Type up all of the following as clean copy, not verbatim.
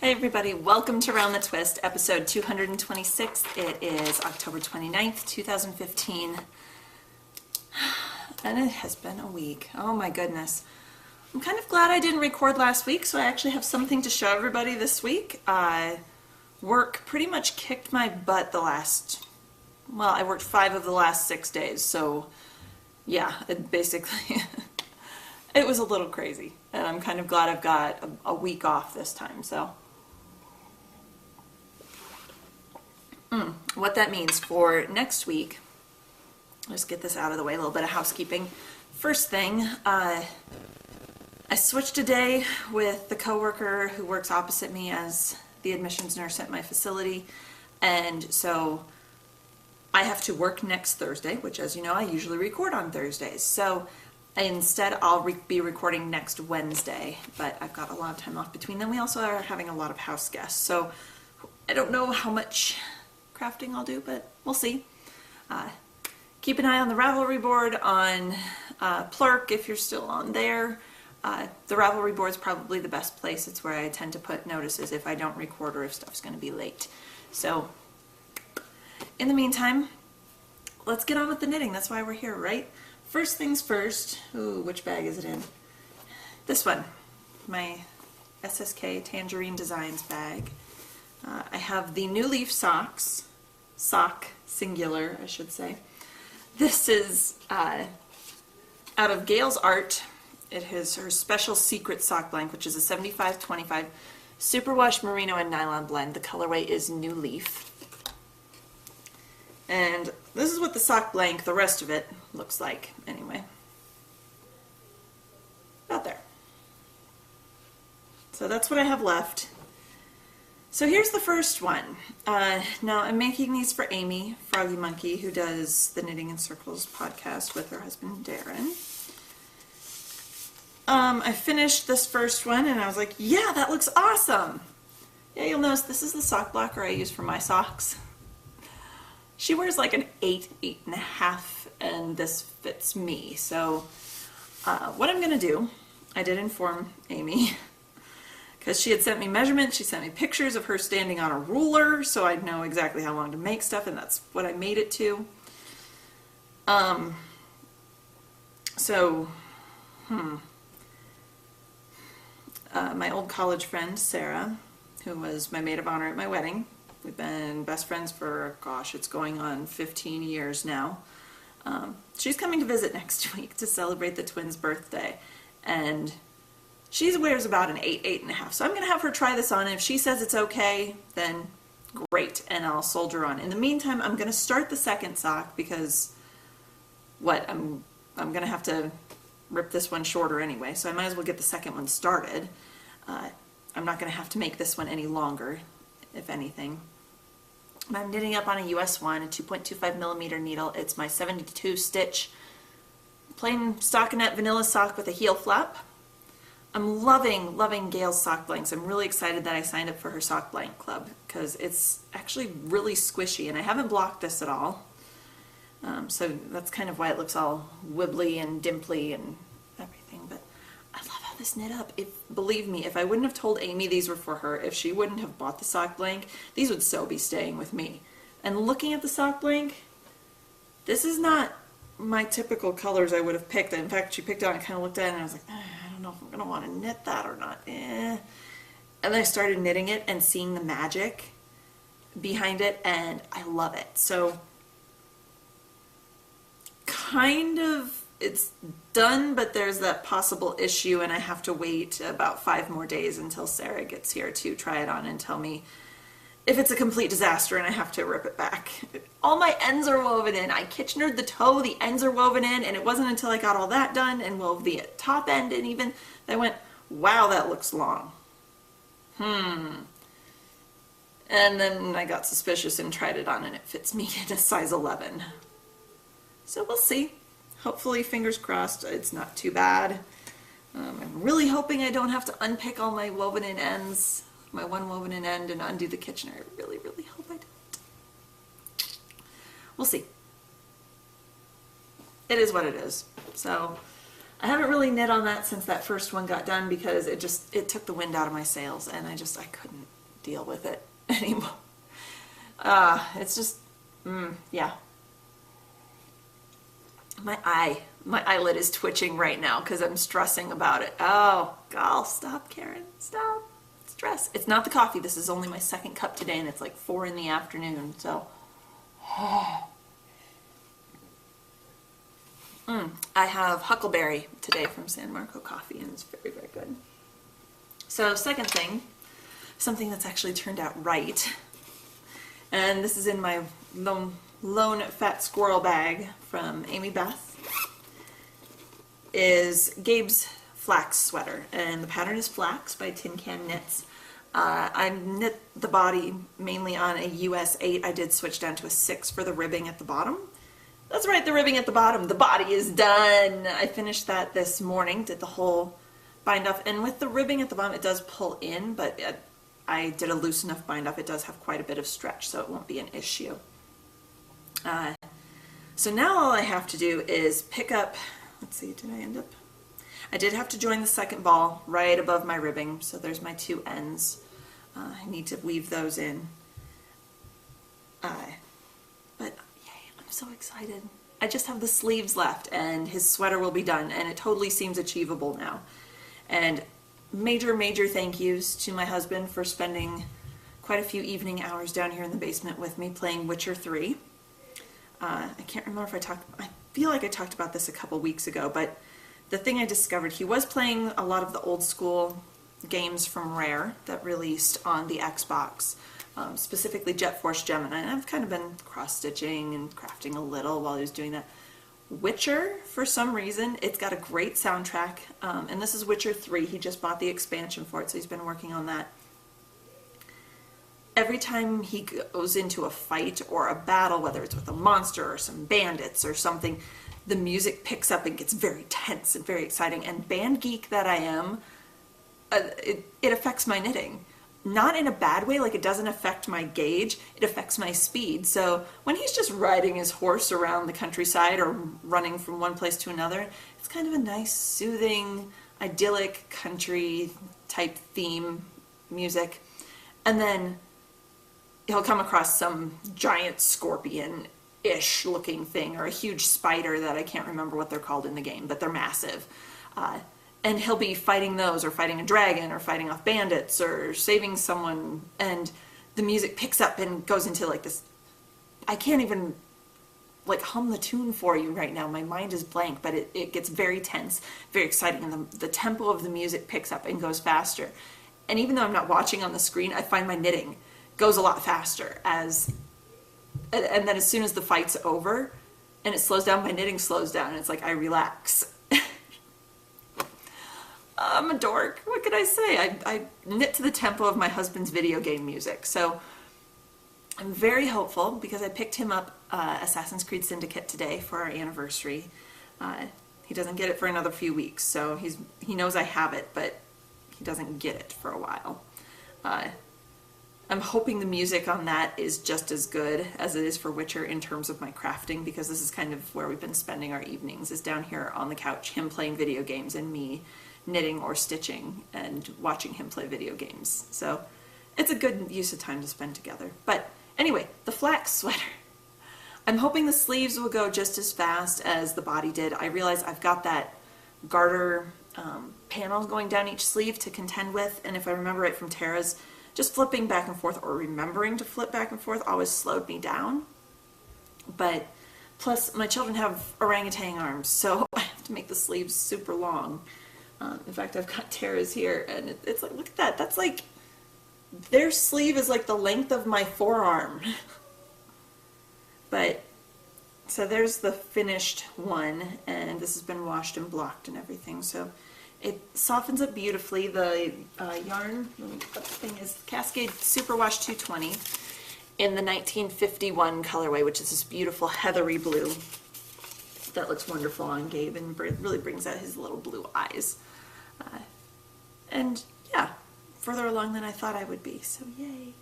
Hey everybody, welcome to Round the Twist, episode 226. It is October 29th, 2015. And it has been a week. Oh my goodness. I'm kind of glad I didn't record last week, so I actually have something to show everybody this week. Work pretty much kicked my butt I worked 5 of the last 6 days, so yeah, it basically, it was a little crazy. And I'm kind of glad I've got a week off this time, so. What that means for next week, let's get this out of the way, a little bit of housekeeping. First thing, I switched a day with the coworker who works opposite me as the admissions nurse at my facility, and so I have to work next Thursday, which, as you know, I usually record on Thursdays. So instead, I'll be recording next Wednesday, but I've got a lot of time off between them. We also are having a lot of house guests, so I don't know how much crafting I'll do, but we'll see. Keep an eye on the Ravelry board on Plurk if you're still on there. The Ravelry board is probably the best place. It's where I tend to put notices if I don't record or if stuff's going to be late. So in the meantime, let's get on with the knitting. That's why we're here, right? First things first. Ooh, which bag is it in? This one, my SSK Tangerine Designs bag. I have the New Leaf socks, sock singular, I should say. This is out of Gail's Art. It is her special secret sock blank, which is a 75-25 superwash merino and nylon blend. The colorway is New Leaf. And this is what the sock blank, the rest of it, looks like anyway. About there. So that's what I have left. So here's the first one. Now I'm making these for Amy, Froggy Monkey, who does the Knitting in Circles podcast with her husband Darren. I finished this first one and I was like, yeah, that looks awesome. Yeah, you'll notice this is the sock blocker I use for my socks. She wears like an 8, 8.5, and this fits me. So what I'm gonna do, I did inform Amy, because she had sent me measurements. She sent me pictures of her standing on a ruler, so I'd know exactly how long to make stuff, and that's what I made it to. My old college friend, Sarah, who was my maid of honor at my wedding, we've been best friends for, gosh, it's going on 15 years now. She's coming to visit next week to celebrate the twins' birthday, and she wears about an 8, 8.5, so I'm going to have her try this on, and if she says it's okay, then great, and I'll soldier on. In the meantime, I'm going to start the second sock, because, I'm going to have to rip this one shorter anyway, so I might as well get the second one started. I'm not going to have to make this one any longer, if anything. I'm knitting up on a US one, a 2.25 millimeter needle. It's my 72 stitch plain stockinette vanilla sock with a heel flap. I'm loving Gail's sock blanks. I'm really excited that I signed up for her sock blank club because it's actually really squishy, and I haven't blocked this at all. So that's kind of why it looks all wibbly and dimply and everything. But I love how this knit up. Believe me, if I wouldn't have told Amy these were for her, if she wouldn't have bought the sock blank, these would so be staying with me. And looking at the sock blank, this is not my typical colors I would have picked. In fact, she picked it out and I kind of looked at it and I was like, I don't know if I'm going to want to knit that or not. And then I started knitting it and seeing the magic behind it, and I love it. So kind of it's done, but there's that possible issue, and I have to wait about 5 more days until Sarah gets here to try it on and tell me if it's a complete disaster and I have to rip it back. All my ends are woven in. I Kitchenered the toe, the ends are woven in, and it wasn't until I got all that done and wove the top end and even that I went, wow, that looks long. And then I got suspicious and tried it on, and it fits me in a size 11. So we'll see. Hopefully, fingers crossed, it's not too bad. I'm really hoping I don't have to unpick all my woven in ends, my one woven in end, and undo the Kitchener. I really hope I don't. We'll see. It is what it is. So I haven't really knit on that since that first one got done because it took the wind out of my sails and I couldn't deal with it anymore. It's just, yeah. My eyelid is twitching right now because I'm stressing about it. Oh, God, stop, Karen, stop. Stress. It's not the coffee. This is only my second cup today and it's like 4 in the afternoon, so. I have Huckleberry today from San Marco Coffee and it's very, very good. So second thing, something that's actually turned out right, and this is in my lone fat squirrel bag from Amy Beth, is Gabe's Flax sweater, and the pattern is Flax by Tin Can Knits. I knit the body mainly on a US 8. I did switch down to a 6 for the ribbing at the bottom. That's right, the ribbing at the bottom. The body is done. I finished that this morning, did the whole bind off, and with the ribbing at the bottom it does pull in, but I did a loose enough bind off. It does have quite a bit of stretch, so it won't be an issue. So now all I have to do is pick up, let's see, I did have to join the second ball right above my ribbing, so there's my 2 ends. I need to weave those in. But yay, I'm so excited. I just have the sleeves left and his sweater will be done, and it totally seems achievable now. And major, major thank yous to my husband for spending quite a few evening hours down here in the basement with me playing Witcher 3. I can't remember if I feel like I talked about this a couple weeks ago, but the thing I discovered, he was playing a lot of the old school games from Rare that released on the Xbox, specifically Jet Force Gemini, and I've kind of been cross-stitching and crafting a little while he was doing that. Witcher, for some reason, it's got a great soundtrack, and this is Witcher 3. He just bought the expansion for it, so he's been working on that. Every time he goes into a fight or a battle, whether it's with a monster or some bandits or something, the music picks up and gets very tense and very exciting. And band geek that I am, it affects my knitting. Not in a bad way, like it doesn't affect my gauge, it affects my speed. So when he's just riding his horse around the countryside or running from one place to another, it's kind of a nice, soothing, idyllic country type theme music. And then he'll come across some giant scorpion-ish looking thing or a huge spider that I can't remember what they're called in the game, but they're massive. And he'll be fighting those or fighting a dragon or fighting off bandits or saving someone, and the music picks up and goes into like this, I can't even like hum the tune for you right now, my mind is blank, but it gets very tense, very exciting, and the tempo of the music picks up and goes faster. And even though I'm not watching on the screen, I find my knitting goes a lot faster and then as soon as the fight's over and it slows down, my knitting slows down, and it's like I relax. I'm a dork. What could I say? I knit to the tempo of my husband's video game music. So I'm very hopeful because I picked him up Assassin's Creed Syndicate today for our anniversary. He doesn't get it for another few weeks, so he knows I have it, but he doesn't get it for a while. I'm hoping the music on that is just as good as it is for Witcher in terms of my crafting, because this is kind of where we've been spending our evenings, is down here on the couch, him playing video games and me knitting or stitching and watching him play video games. So it's a good use of time to spend together. But anyway, the Flax sweater. I'm hoping the sleeves will go just as fast as the body did. I realize I've got that garter panel going down each sleeve to contend with, and if I remember right from Tara's, just flipping back and forth or remembering to flip back and forth always slowed me down. But plus my children have orangutan arms, so I have to make the sleeves super long. In fact, I've got Tara's here, and it's like, look at that. That's like, their sleeve is like the length of my forearm. But, so there's the finished one, and this has been washed and blocked and everything, so it softens up beautifully. The yarn, what the thing is, Cascade Superwash 220 in the 1951 colorway, which is this beautiful heathery blue that looks wonderful on Gabe and really brings out his little blue eyes. And yeah, further along than I thought I would be, so yay.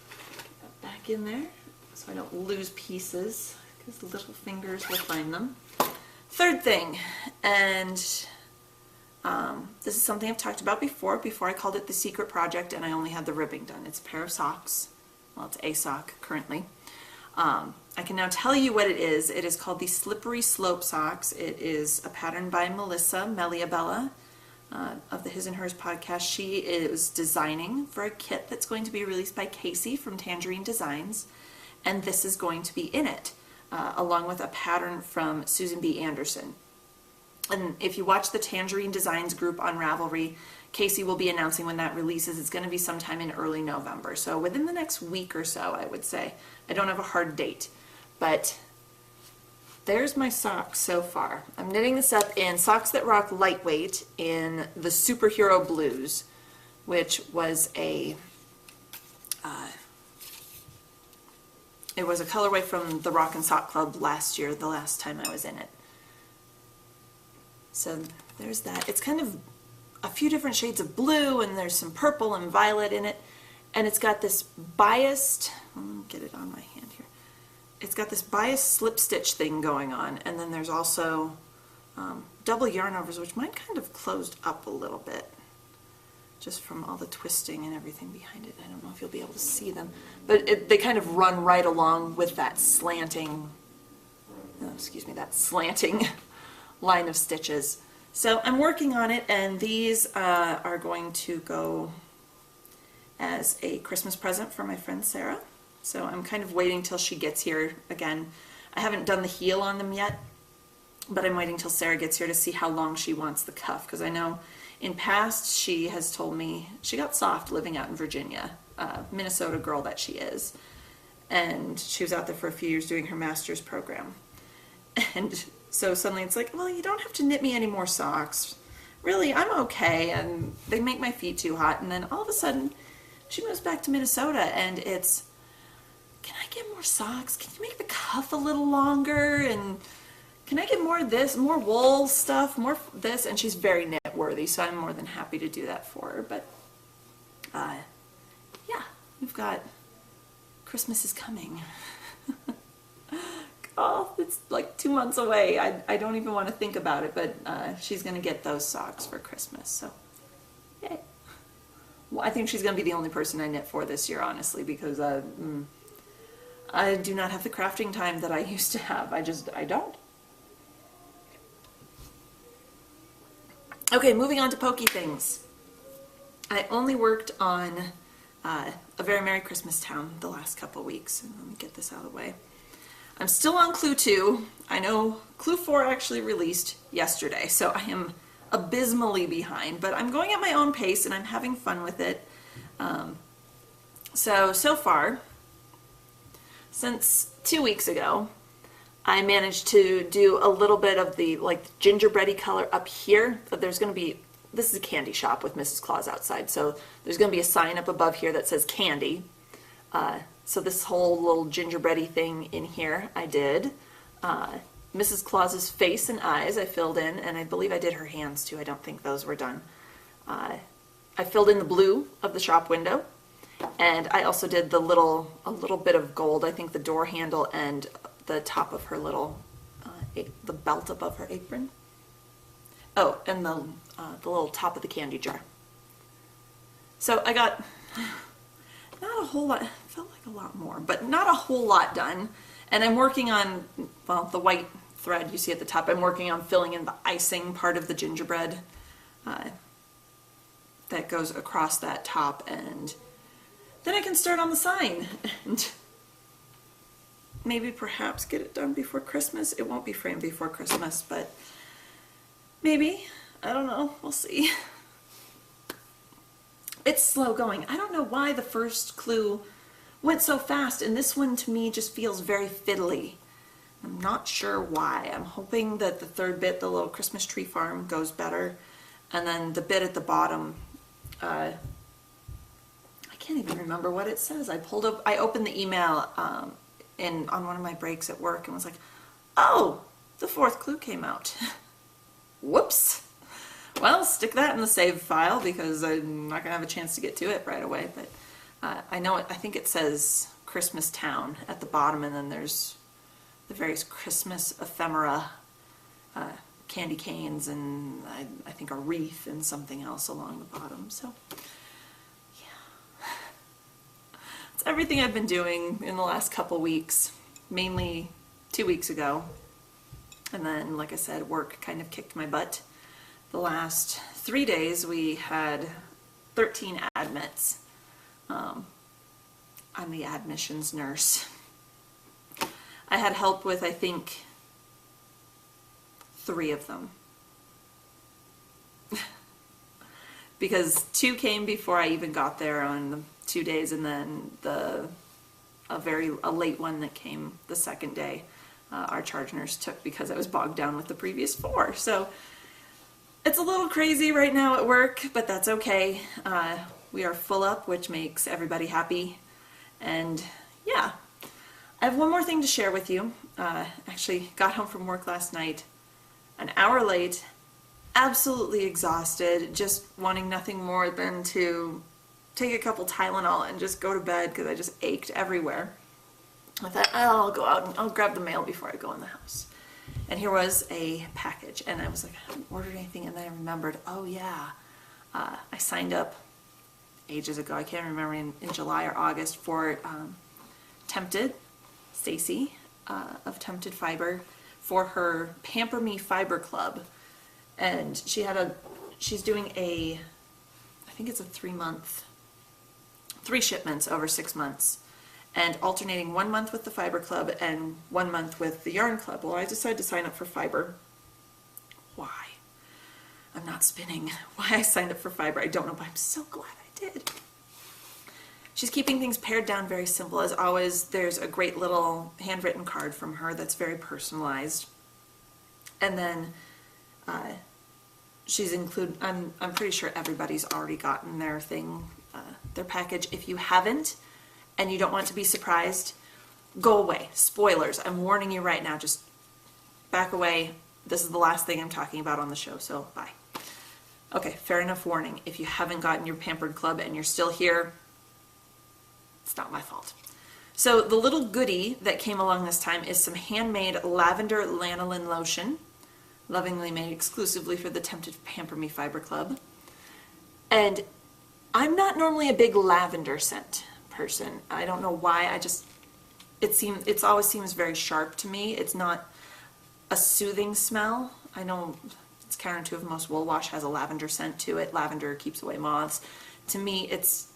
Get that back in there so I don't lose pieces, because the little fingers will find them. Third thing, and this is something I've talked about before I called it the secret project and I only had the ribbing done. It's a pair of socks. Well, it's a sock currently. I can now tell you what it is. It is called the Slippery Slope Socks. It is a pattern by Melissa Meliabella of the His and Hers podcast. She is designing for a kit that's going to be released by Casey from Tangerine Designs, and this is going to be in it, along with a pattern from Susan B. Anderson. And if you watch the Tangerine Designs group on Ravelry, Casey will be announcing when that releases. It's going to be sometime in early November, so within the next week or so, I would say. I don't have a hard date, but there's my socks so far. I'm knitting this up in Socks That Rock Lightweight in the Superhero Blues, which was it was a colorway from the Rock and Sock Club last year, the last time I was in it. So there's that. It's kind of a few different shades of blue, and there's some purple and violet in it, and it's got this biased, let me get it on my hand here, it's got this biased slip stitch thing going on, and then there's also double yarn overs, which mine kind of closed up a little bit just from all the twisting and everything behind it. I don't know if you'll be able to see them, but they kind of run right along with that slanting, that slanting line of stitches. So I'm working on it, and these are going to go as a Christmas present for my friend Sarah. So I'm kind of waiting till she gets here again. I haven't done the heel on them yet, but I'm waiting till Sarah gets here to see how long she wants the cuff, because I know in past she has told me she got soft living out in Virginia, Minnesota girl that she is, and she was out there for a few years doing her master's program. And so suddenly it's like, well, you don't have to knit me any more socks. Really, I'm okay, and they make my feet too hot. And then all of a sudden, she moves back to Minnesota, and it's, can I get more socks? Can you make the cuff a little longer? And can I get more of this, more wool stuff, more this? And she's very knit worthy, so I'm more than happy to do that for her. But yeah, we've got, Christmas is coming. Oh, it's like 2 months away. I don't even want to think about it, but she's going to get those socks for Christmas, so yay. Well, I think she's going to be the only person I knit for this year, honestly, because I do not have the crafting time that I used to have. I don't. Okay, moving on to pokey things. I only worked on A Very Merry Christmas Town the last couple weeks, and let me get this out of the way. I'm still on Clue 2. I know Clue 4 actually released yesterday, so I am abysmally behind, but I'm going at my own pace and I'm having fun with it. So far, since 2 weeks ago, I managed to do a little bit of the gingerbready color up here. There's going to be, this is a candy shop with Mrs. Claus outside, so there's going to be a sign up above here that says candy. So this whole little gingerbready thing in here I did. Mrs. Claus's face and eyes I filled in, and I believe I did her hands too. I don't think those were done. I filled in the blue of the shop window, and I also did a little bit of gold. I think the door handle and the top of her little, the belt above her apron. Oh, and the little top of the candy jar. So I got not a whole lot, it felt like a lot more, but not a whole lot done. And I'm working on, well, the white thread you see at the top, I'm working on filling in the icing part of the gingerbread that goes across that top, and then I can start on the sign and maybe perhaps get it done before Christmas. It won't be framed before Christmas, but maybe, I don't know, we'll see. It's slow going. I don't know why the first Clue went so fast, and this one to me just feels very fiddly. I'm not sure why. I'm hoping that the third bit, the little Christmas tree farm, goes better, and then the bit at the bottom, I can't even remember what it says. I opened the email on one of my breaks at work and was like, oh, the fourth Clue came out. Whoops. Well, stick that in the save file because I'm not going to have a chance to get to it right away. But I know I think it says Christmas Town at the bottom, and then there's the various Christmas ephemera candy canes and I think a wreath and something else along the bottom. So yeah, it's everything I've been doing in the last couple weeks, mainly 2 weeks ago. And then, like I said, work kind of kicked my butt. The last 3 days we had 13 admits. I'm the admissions nurse. I had help with, I think, 3 of them. Because 2 came before I even got there on the 2 days, and then a late one that came the second day, our charge nurse took because I was bogged down with the previous 4. So it's a little crazy right now at work, but that's okay. We are full up, which makes everybody happy. And yeah, I have one more thing to share with you. Actually got home from work last night, an hour late, absolutely exhausted, just wanting nothing more than to take a couple Tylenol and just go to bed because I just ached everywhere. I thought, oh, I'll go out and I'll grab the mail before I go in the house. And here was a package, and I was like, I haven't ordered anything, and then I remembered, oh yeah, I signed up ages ago, I can't remember, in July or August, for Tempted, Stacy of Tempted Fiber, for her Pamper Me Fiber Club. And she's doing I think it's a 3 shipments over 6 months, and alternating 1 month with the Fiber Club and 1 month with the Yarn Club. Well, I decided to sign up for Fiber. Why? I'm not spinning. Why I signed up for Fiber, I don't know, but I'm so glad I did. She's keeping things pared down, very simple. As always, there's a great little handwritten card from her that's very personalized. And then she's included, I'm pretty sure everybody's already gotten their thing, their package. If you haven't, and you don't want to be surprised, go away. Spoilers. I'm warning you right now. Just back away. This is the last thing I'm talking about on the show, so bye. Okay, fair enough warning. If you haven't gotten your Pampered Club and you're still here, it's not my fault. So the little goodie that came along this time is some handmade lavender lanolin lotion, lovingly made exclusively for the Tempted Pamper Me Fiber Club. And I'm not normally a big lavender scent person. I don't know why. It always seems very sharp to me. It's not a soothing smell. I know it's counterintuitive. Most wool wash has a lavender scent to it. Lavender keeps away moths. To me, it's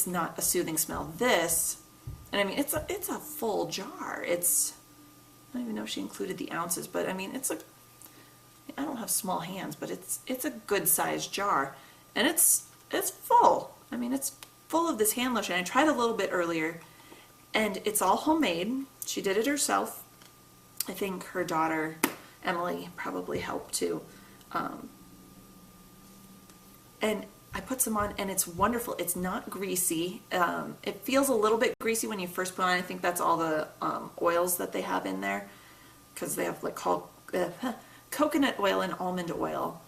not a soothing smell. This, and I mean, it's a full jar. I don't even know if she included the ounces, but I mean, I don't have small hands, but it's a good sized jar, and it's full. I mean, it's full of this hand lotion. I tried a little bit earlier, and it's all homemade. She did it herself. I think her daughter Emily probably helped too. And I put some on, and it's wonderful. It's not greasy. It feels a little bit greasy when you first put on. I think that's all the oils that they have in there, because they have like coconut oil and almond oil,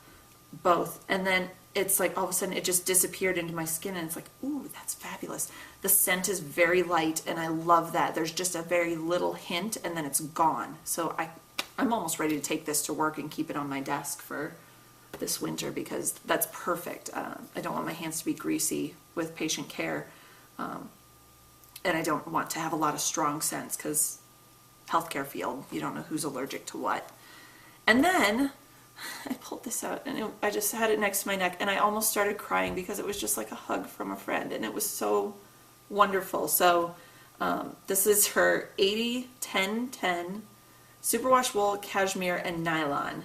both. And then it's like all of a sudden it just disappeared into my skin, and it's like, ooh, that's fabulous. The scent is very light, and I love that. There's just a very little hint, and then it's gone. So I'm almost ready to take this to work and keep it on my desk for this winter, because that's perfect. I don't want my hands to be greasy with patient care, and I don't want to have a lot of strong scents, because healthcare field, you don't know who's allergic to what. And then I pulled this out, and I just had it next to my neck, and I almost started crying because it was just like a hug from a friend, and it was so wonderful. So this is her 80-10-10 superwash wool, cashmere, and nylon,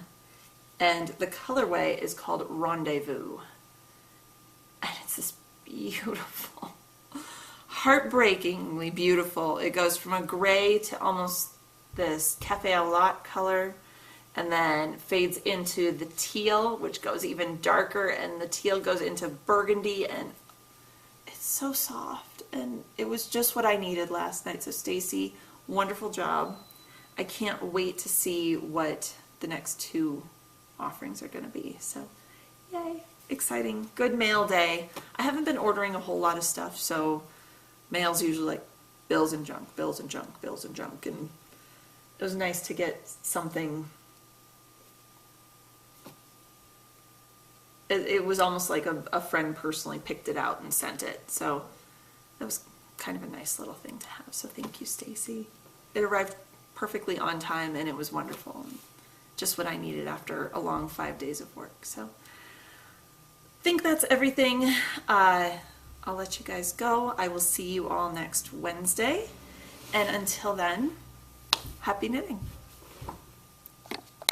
and the colorway is called Rendezvous, and it's this beautiful, heartbreakingly beautiful. It goes from a gray to almost this cafe au lait color, and then fades into the teal, which goes even darker, and the teal goes into burgundy, and it's so soft, and it was just what I needed last night. So Stacy, wonderful job. I can't wait to see what the next 2 offerings are going to be. So yay, exciting. Good mail day. I haven't been ordering a whole lot of stuff, so mail's usually like bills and junk, bills and junk, bills and junk, and it was nice to get something it was almost like a friend personally picked it out and sent it. So that was kind of a nice little thing to have. So thank you, Stacy. It arrived perfectly on time and it was wonderful. And just what I needed after a long 5 days of work. So I think that's everything. I'll let you guys go. I will see you all next Wednesday. And until then, happy knitting.